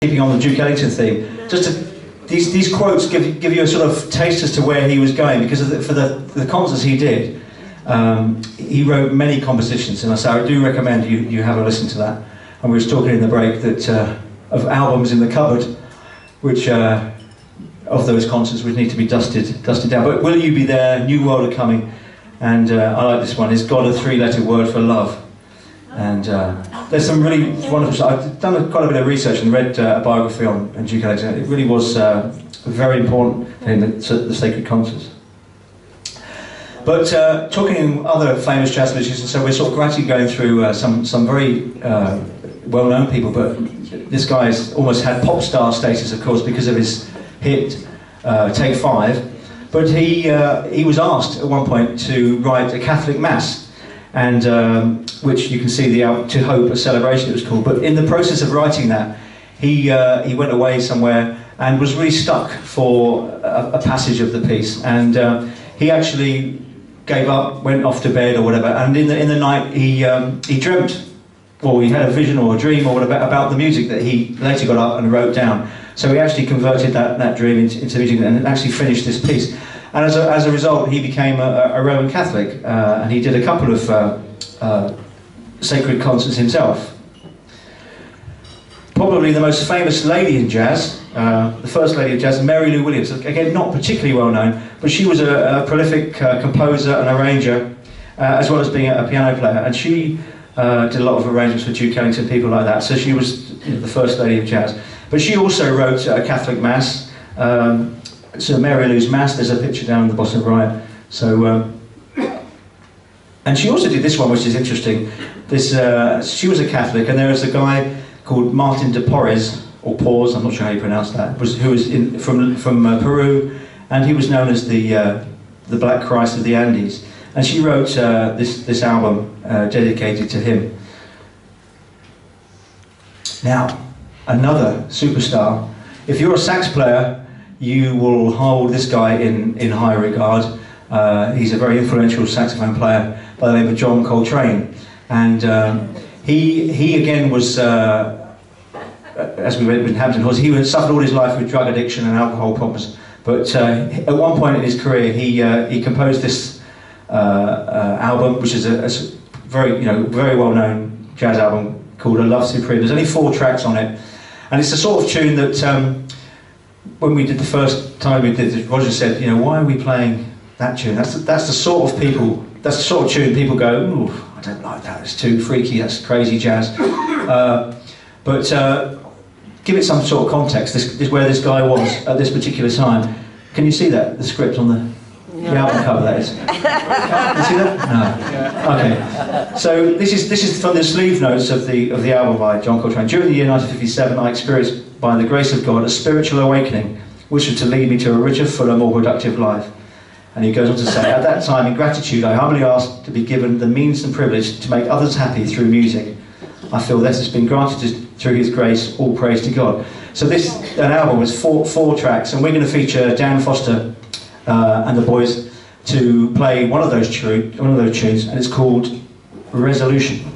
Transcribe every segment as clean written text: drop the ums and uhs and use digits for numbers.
keeping on the Duke Ellington theme, these quotes give you a sort of taste as to where he was going, because for the concerts he did, he wrote many compositions, and so I do recommend you have a listen to that. And we were talking in the break that of albums in the cupboard, which of those concerts which need to be dusted down. But Will You Be There, New World Are Coming, and I like this one. Is God a three-letter word for love? And there's some really wonderful stuff. I've done quite a bit of research and read a biography on Duke Ellington. It really was very important in the sacred concerts. But talking other famous jazz musicians, so we're sort of gradually going through some very well-known people, but this guy's almost had pop star status, of course, because of his hit Take 5. But he was asked at one point to write a Catholic Mass, and which you can see the To Hope, a Celebration it was called. But in the process of writing that, he went away somewhere and was really stuck for a passage of the piece, and he actually gave up, went off to bed or whatever, and in the night he dreamt, or he had a vision or a dream or whatever about the music that he later got up and wrote down. So he actually converted that dream into music and actually finished this piece. And as a result, he became a Roman Catholic, and he did a couple of sacred concerts himself. Probably the most famous lady in jazz, the first lady of jazz, Mary Lou Williams. Again, not particularly well known, but she was a prolific composer and arranger, as well as being a piano player. And she did a lot of arrangements for Duke Ellington, people like that. So she was the first lady of jazz. But she also wrote a Catholic Mass. So Mary Lou's Mass, there's a picture down in the bottom right. So, and she also did this one, which is interesting. She was a Catholic, and there was a guy called Martin de Porres, or Porres, I'm not sure how you pronounce that, who was from Peru, and he was known as the Black Christ of the Andes. And she wrote this album dedicated to him. Now, another superstar. If you're a sax player, you will hold this guy in high regard. He's a very influential saxophone player by the name of John Coltrane, and he again was, as we read in Hampton Halls, he suffered all his life with drug addiction and alcohol problems. But at one point in his career, he composed this album, which is a very very well-known jazz album called A Love Supreme. There's only 4 tracks on it, and it's the sort of tune that when we did the first time we did it, Roger said, why are we playing that tune? That's the sort of tune people go, ooh, I don't like that, it's too freaky, that's crazy jazz. But give it some sort of context. This is where this guy was at this particular time. Can you see that, the script on the album cover, that is? Can you see that? No. Okay. So this is from the sleeve notes of the album by John Coltrane. During the year 1957, I experienced, by the grace of God, a spiritual awakening, which was to lead me to a richer, fuller, more productive life. And he goes on to say, at that time, in gratitude, I humbly asked to be given the means and privilege to make others happy through music. I feel this has been granted through his grace. All praise to God. So an album was four tracks, and we're going to feature Dan Foster and the boys to play one of those tunes, and it's called Resolution.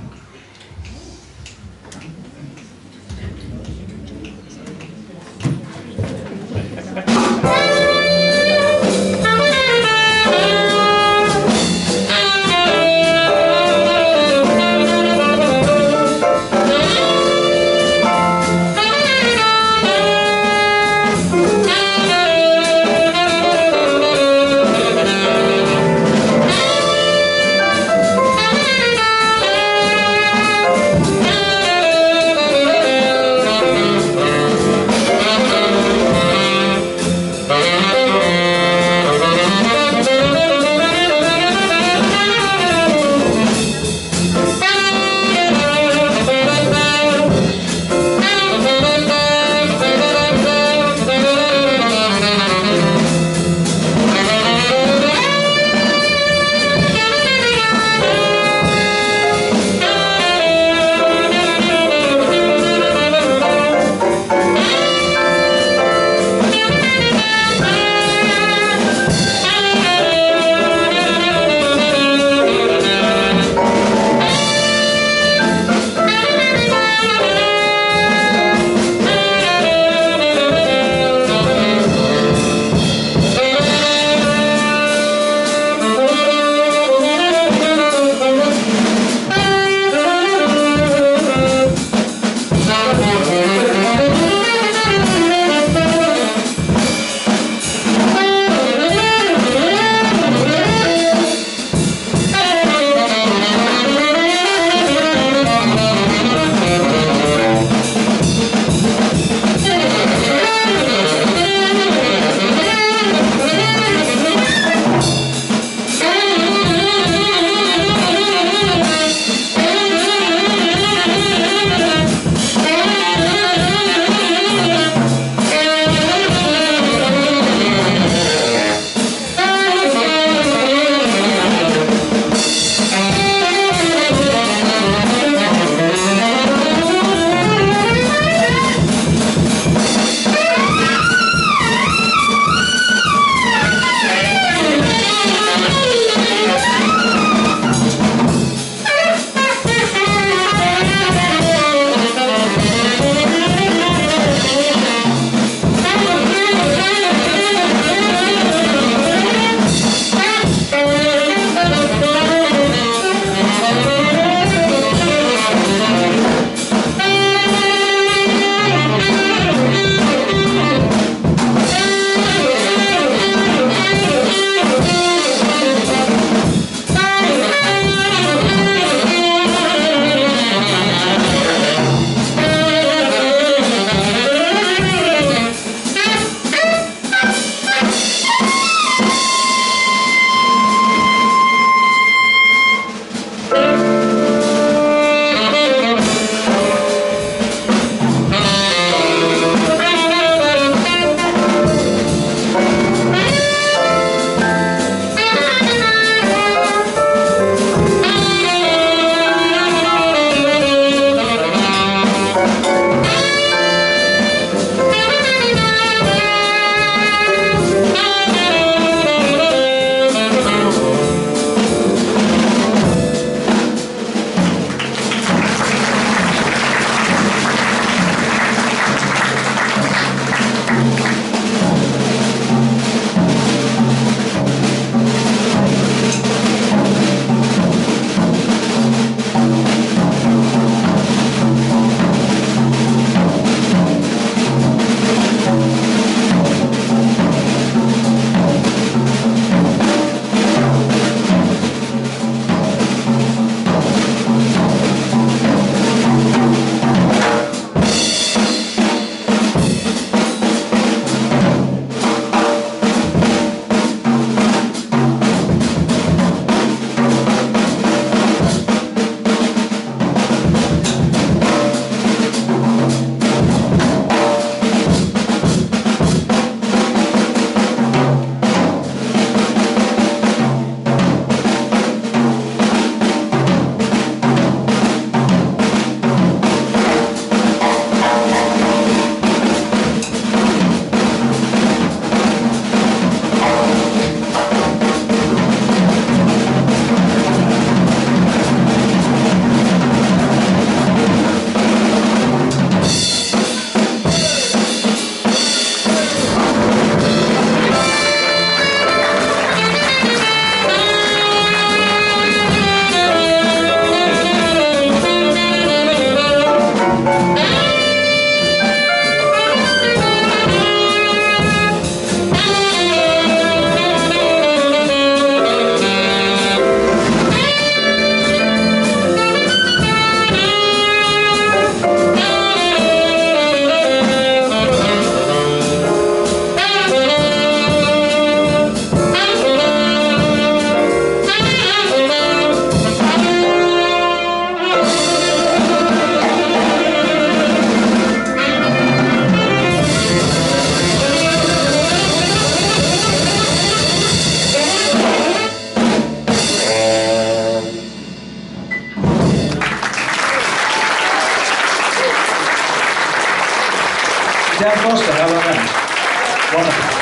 Dan Foster, how about that? Wonderful.